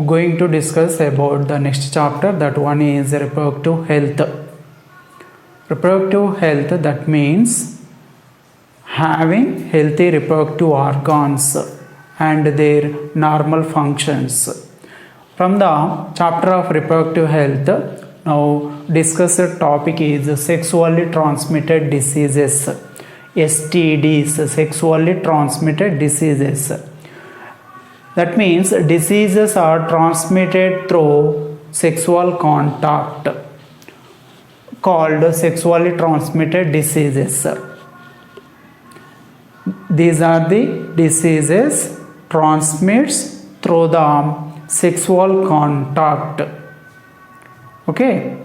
going to discuss about the next chapter. That one is reproductive health. Reproductive health, that means having healthy reproductive organs and their normal functions. From the chapter of reproductive health, now discussed topic is sexually transmitted diseases, STDs, sexually transmitted diseases. That means diseases are transmitted through sexual contact, called sexually transmitted diseases. These are the diseases transmits through the sexual contact, okay,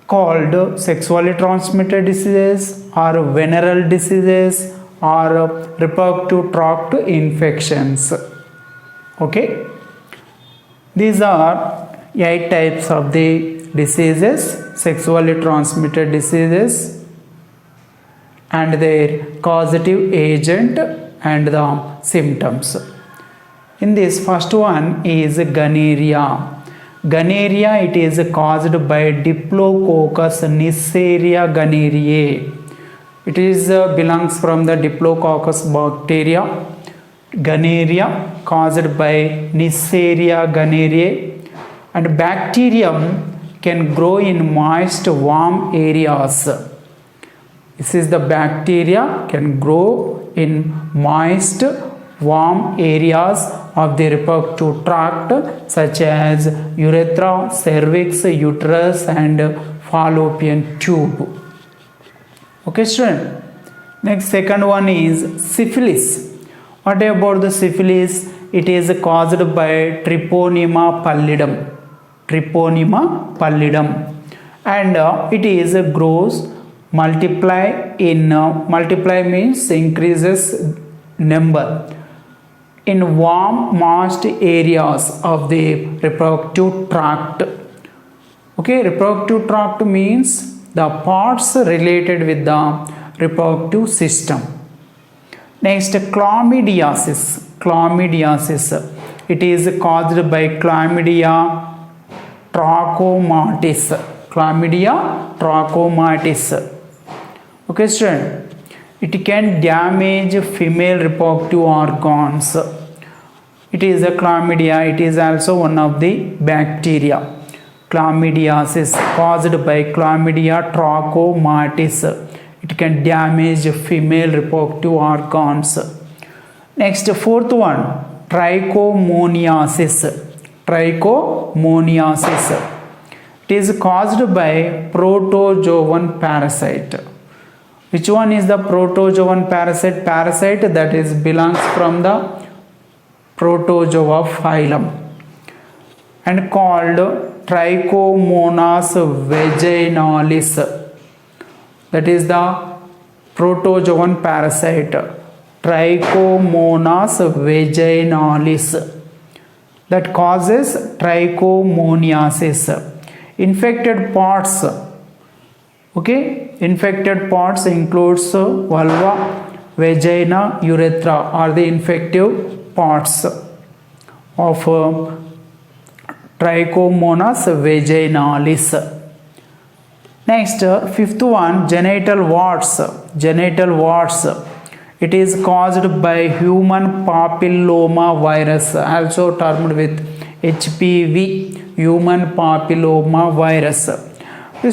called sexually transmitted diseases or venereal diseases or reproductive tract infections. Okay, these are 8 types of the diseases, sexually transmitted diseases, and their causative agent and the symptoms. In this, first one is gonorrhea. Gonorrhea, it is caused by Diplococcus neisseria gonorrhoeae. It is belongs from the Diplococcus bacteria. Gonorrhea caused by Neisseria gonorrhoeae, and bacterium can grow in moist warm areas. This is the bacteria can grow in moist warm areas of the reproductive tract such as urethra, cervix, uterus and fallopian tube. Okay student. Next, second one is syphilis. What about the syphilis? It is caused by Treponema pallidum. Treponema pallidum, and it is grows, multiply means increases number in warm moist areas of the reproductive tract. Okay, reproductive tract means the parts related with the reproductive system. Next, chlamydiasis. Chlamydiasis, it is caused by Chlamydia trachomatis. Chlamydia trachomatis. Okay student, it can damage female reproductive organs. It is a chlamydia, it is also one of the bacteria. Chlamydiasis caused by Chlamydia trachomatis. It can damage female reproductive organs. Next, fourth one, trichomoniasis. Trichomoniasis, it is caused by protozoan parasite. Which one is the protozoan parasite? Parasite that is belongs from the protozoa phylum and called Trichomonas vaginalis. That is the protozoan parasite, Trichomonas vaginalis, that causes trichomoniasis. Infected parts, okay, infected parts includes vulva, vagina, urethra are the infective parts of Trichomonas vaginalis. Next, fifth one, genital warts. Genital warts, it is caused by human papilloma virus, also termed with HPV, human papilloma virus.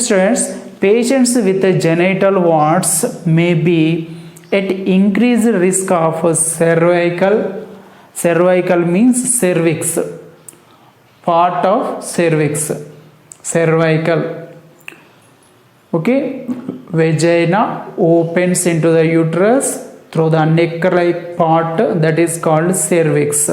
Students, patients with genital warts may be at increased risk of cervical means cervix, part of cervix, cervical. Okay, vagina opens into the uterus through the neck-like part, that is called cervix.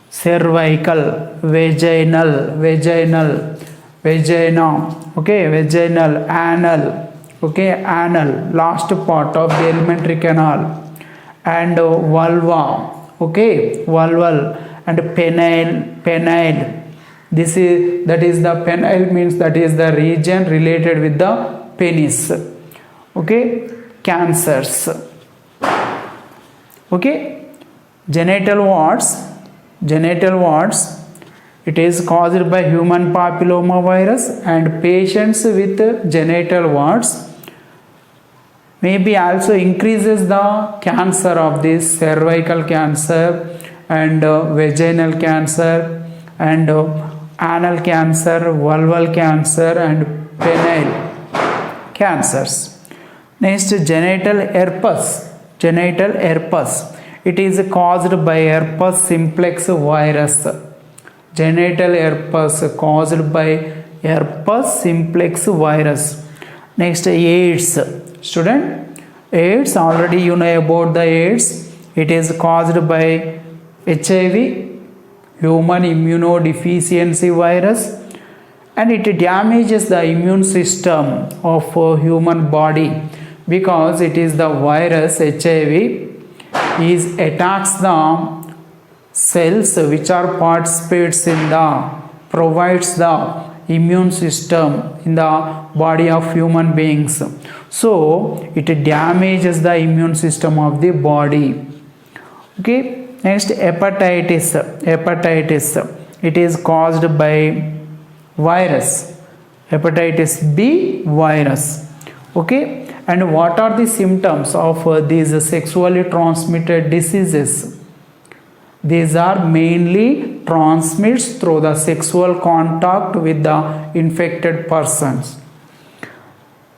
Cervical, vaginal, vagina, okay, vaginal, anal, okay, anal, last part of the alimentary canal, and vulva, okay, vulval, and penile. This is, that is the penile means that is the region related with the penis. Okay, cancers. Okay, genital warts It is caused by human papilloma virus, and patients with genital warts maybe also increases the cancer of this cervical cancer and vaginal cancer and anal cancer, vulval cancer and penile cancers. Next, genital herpes. Genital herpes. It is caused by herpes simplex virus. Genital herpes caused by herpes simplex virus. Next, AIDS. Student, AIDS, already you know about the AIDS. It is caused by HIV, human immunodeficiency virus, and it damages the immune system of human body because it is the virus HIV is attacks the cells which are participates in the provides the immune system in the body of human beings. So it damages the immune system of the body. Okay. Next, hepatitis. It is caused by virus, hepatitis B virus. Okay. And what are the symptoms of these sexually transmitted diseases? These are mainly transmits through the sexual contact with the infected persons.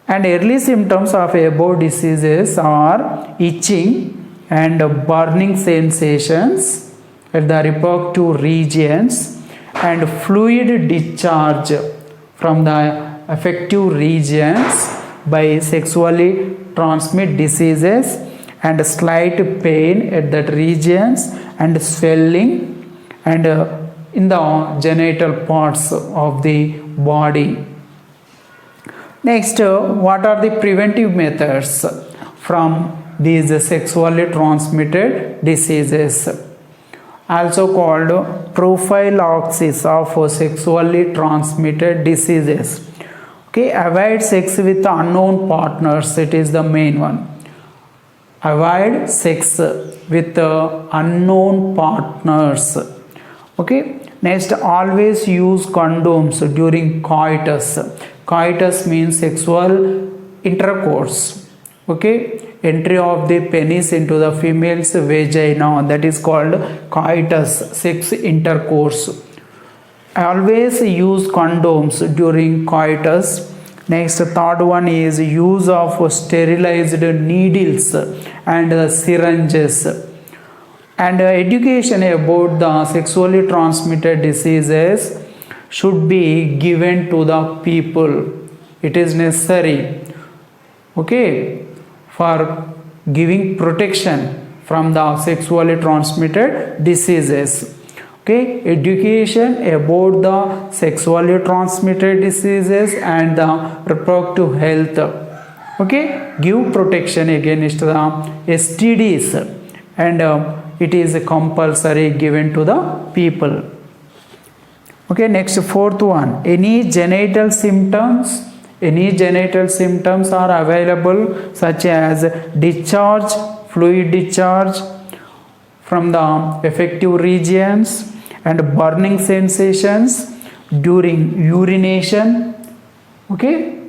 And early symptoms of above diseases are itching and burning sensations at the reproductive regions and fluid discharge from the affected regions by sexually transmitted diseases and slight pain at that regions and swelling and in the genital parts of the body. Next, what are the preventive methods from these sexually transmitted diseases? Also called prophylaxis of sexually transmitted diseases. Okay, avoid sex with unknown partners. It is the main one. Avoid sex with unknown partners. Okay. Next, always use condoms during coitus. Coitus means sexual intercourse. Okay. Entry of the penis into the female's vagina, that is called coitus, sex intercourse. Always use condoms during coitus. Next, third one is use of sterilized needles and syringes. And education about the sexually transmitted diseases should be given to the people. It is necessary, okay, for giving protection from the sexually transmitted diseases. Okay, education about the sexually transmitted diseases and the reproductive health. Okay, give protection against the STDs and it is compulsory given to the people. Okay, next, fourth one, any genital symptoms are available, such as discharge, fluid discharge from the affected regions and burning sensations during urination. Okay,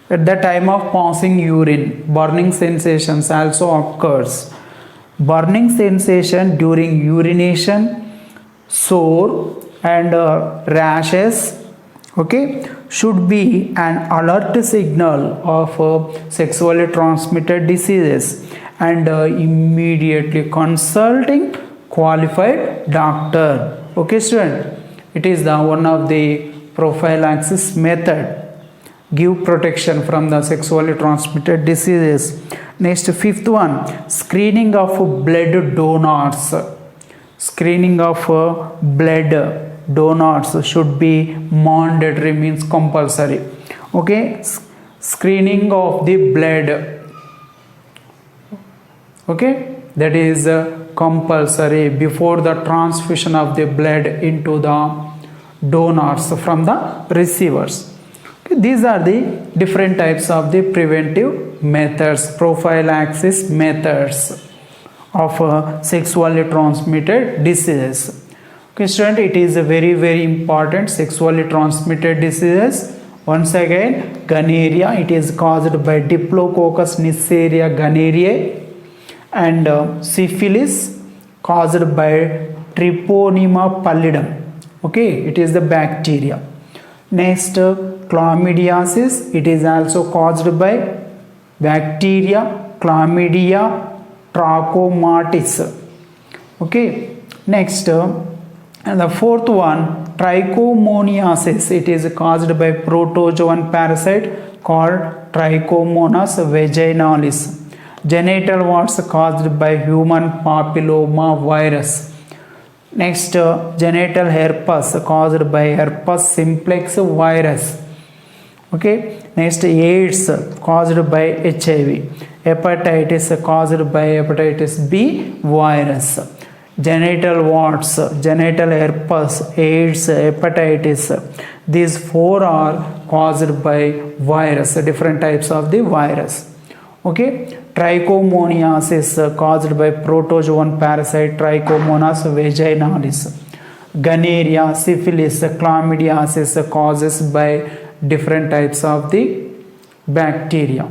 at the time of passing urine, burning sensations also occurs. Burning sensation during urination, sore and rashes, okay, should be an alert signal of sexually transmitted diseases and immediately consulting qualified doctor. Okay, student, it is the one of the prophylaxis method. Give protection from the sexually transmitted diseases. Next, fifth one, screening of blood donors. Screening of blood donors should be mandatory, means compulsory. Okay, screening of the blood, okay, that is compulsory before the transfusion of the blood into the donors from the receivers. Okay, these are the different types of the preventive methods, prophylaxis methods of sexually transmitted diseases. Okay, student, it is a very important sexually transmitted diseases. Once again, gonorrhea, it is caused by Diplococcus neisseria gonorrhoeae, and syphilis caused by Treponema pallidum. Okay, it is the bacteria. Next, chlamydiasis, it is also caused by bacteria, Chlamydia trachomatis. Okay, next, and the fourth one, trichomoniasis, it is caused by protozoan parasite called Trichomonas vaginalis. Genital warts caused by human papilloma virus. Next, genital herpes caused by herpes simplex virus. Okay, next, AIDS caused by HIV. Hepatitis caused by hepatitis B virus. Genital warts, genital herpes, AIDS, hepatitis, these four are caused by virus, different types of the virus. Okay, trichomoniasis caused by protozoan parasite Trichomonas vaginalis. Gonorrhea, syphilis, chlamydiasis causes by different types of the bacteria.